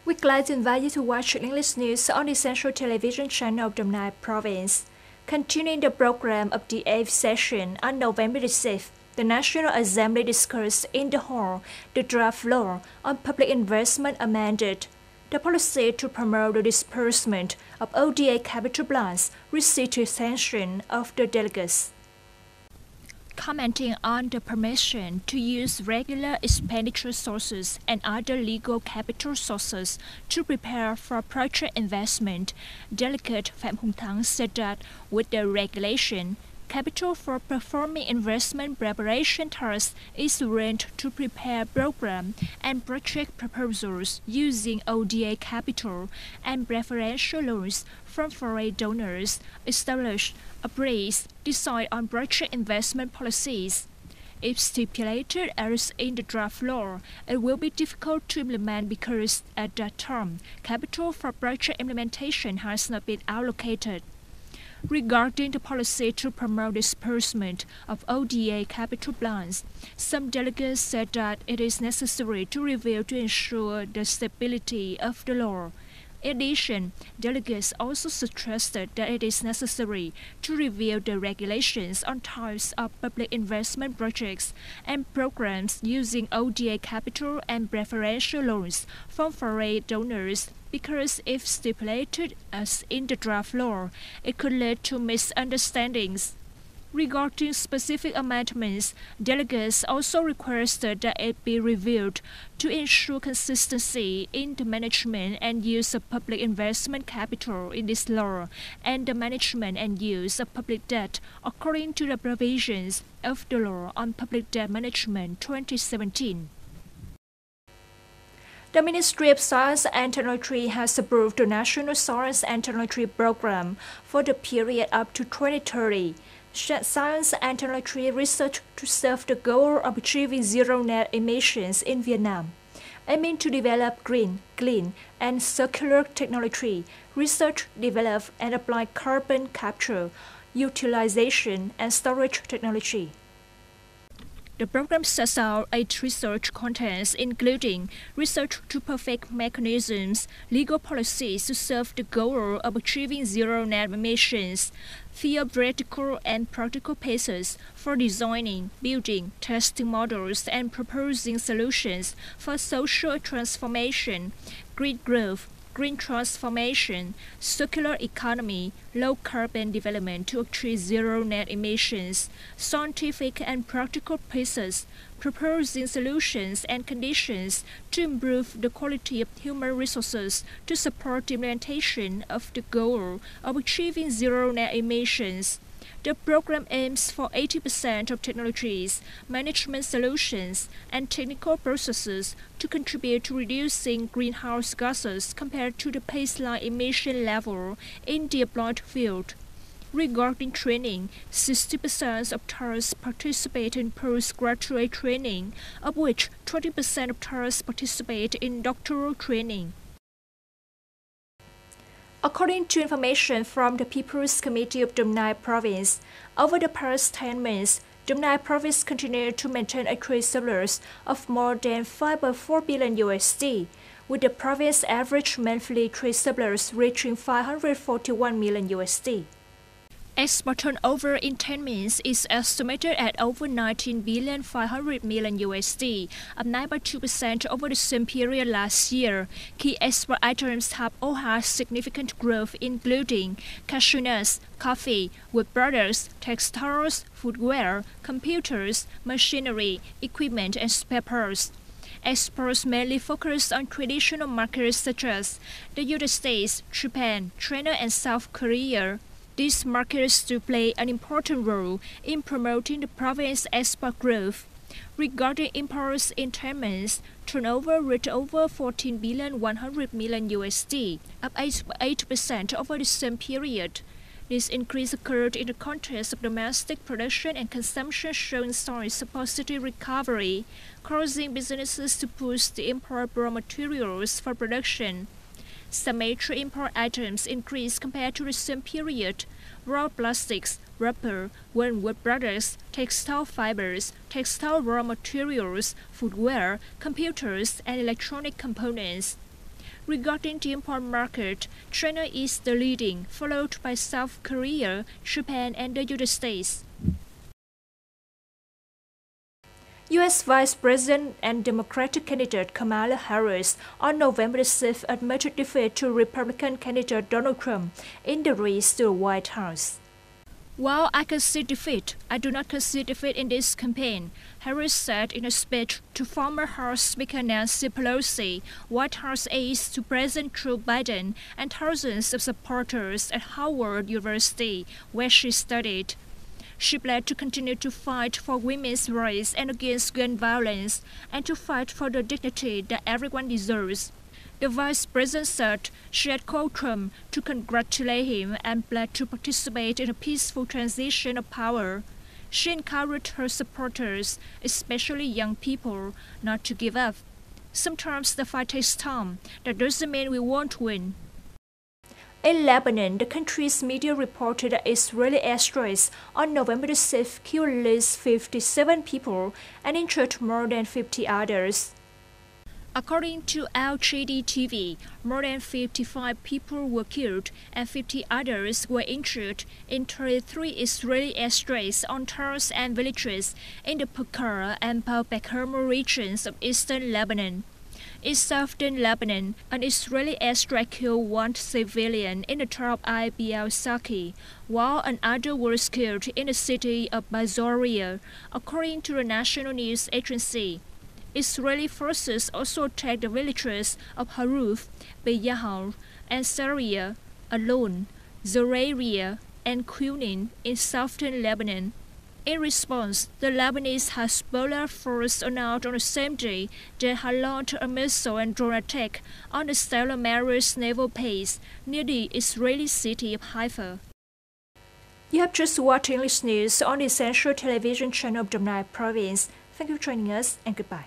We'd like to invite you to watch English news on the Central Television channel of Đồng Nai Province. Continuing the program of the 8th session on November the 6th, the National Assembly discussed in the hall the draft law on public investment amended. The policy to promote the disbursement of ODA capital plans received the attention of the delegates. Commenting on the permission to use regular expenditure sources and other legal capital sources to prepare for project investment, Delegate Phạm Hùng Thắng said that with the regulation, capital for performing investment preparation tasks is arranged to prepare program and project proposals using ODA capital and preferential loans from foreign donors, establish, appraise, decide on project investment policies. If stipulated as in the draft law, it will be difficult to implement because at that time, capital for project implementation has not been allocated. Regarding the policy to promote disbursement of ODA capital plans, some delegates said that it is necessary to review to ensure the stability of the law. In addition, delegates also suggested that it is necessary to review the regulations on types of public investment projects and programs using ODA capital and preferential loans from foreign donors, because if stipulated as in the draft law, it could lead to misunderstandings. Regarding specific amendments, delegates also requested that it be reviewed to ensure consistency in the management and use of public investment capital in this law and the management and use of public debt according to the provisions of the Law on Public Debt Management 2017. The Ministry of Science and Technology has approved the National Science and Technology Program for the period up to 2030. Science and technology research to serve the goal of achieving zero net emissions in Vietnam. Aiming to develop green, clean, and circular technology, research, develop, and apply carbon capture, utilization, and storage technology. The program sets out 8 research contents, including research to perfect mechanisms, legal policies to serve the goal of achieving zero net emissions, theoretical and practical pieces for designing, building, testing models, and proposing solutions for social transformation, green growth, green transformation, circular economy, low carbon development to achieve zero net emissions, scientific and practical pieces, proposing solutions and conditions to improve the quality of human resources to support the implementation of the goal of achieving zero net emissions. The program aims for 80% of technologies, management solutions, and technical processes to contribute to reducing greenhouse gases compared to the baseline emission level in the applied field. Regarding training, 60% of TARS participate in postgraduate training, of which 20% of TARS participate in doctoral training. According to information from the People's Committee of Đồng Nai Province, over the past 10 months, Đồng Nai Province continued to maintain a trade surplus of more than $5.4 billion USD, with the province's average monthly trade surplus reaching $541 million USD. Export turnover in 10 months is estimated at over $19.5 billion USD, up 9.2% over the same period last year. Key export items have all had significant growth, including cashew nuts, coffee, wood products, textiles, footwear, computers, machinery, equipment, and spare parts. Exports mainly focus on traditional markets such as the United States, Japan, China, and South Korea. These markets still play an important role in promoting the province's export growth. Regarding imports in 10 months, turnover reached over $14.1 billion USD, up 8% over the same period. This increase occurred in the context of domestic production and consumption showing signs of positive recovery, causing businesses to push the import raw materials for production. Some major import items increased compared to the same period: raw plastics, rubber, wood products, textile fibers, textile raw materials, footwear, computers, and electronic components. Regarding the import market, China is the leading, followed by South Korea, Japan, and the United States. U.S. Vice President and Democratic candidate Kamala Harris on November 6th admitted defeat to Republican candidate Donald Trump in the race to the White House. While I concede defeat, I do not concede defeat in this campaign, Harris said in a speech to former House Speaker Nancy Pelosi, White House aides to President Joe Biden, and thousands of supporters at Howard University, where she studied. She pledged to continue to fight for women's rights and against gun violence, and to fight for the dignity that everyone deserves. The vice president said she had called Trump to congratulate him and pledged to participate in a peaceful transition of power. She encouraged her supporters, especially young people, not to give up. Sometimes the fight takes time. That doesn't mean we won't win. In Lebanon, the country's media reported that Israeli airstrikes on November 6th killed at least 57 people and injured more than 50 others. According to Al-Jadid TV, more than 55 people were killed and 50 others were injured in 33 Israeli airstrikes on towns and villages in the Pekara and Baal-Becherma regions of eastern Lebanon. In southern Lebanon, an Israeli airstrike killed one civilian in the town of Al-Bial-Saki, while another was killed in the city of Bazoria, according to the National News Agency. Israeli forces also attacked the villages of Haruf, Beyahal, and Saria, Alon, Zoraria, and Qunin in southern Lebanon. In response, the Lebanese Hezbollah force announced on the same day they had launched a missile and drone attack on the Salamarus naval base near the Israeli city of Haifa. You have just watched English news on the Essential Television channel of Dom Nai Province. Thank you for joining us and goodbye.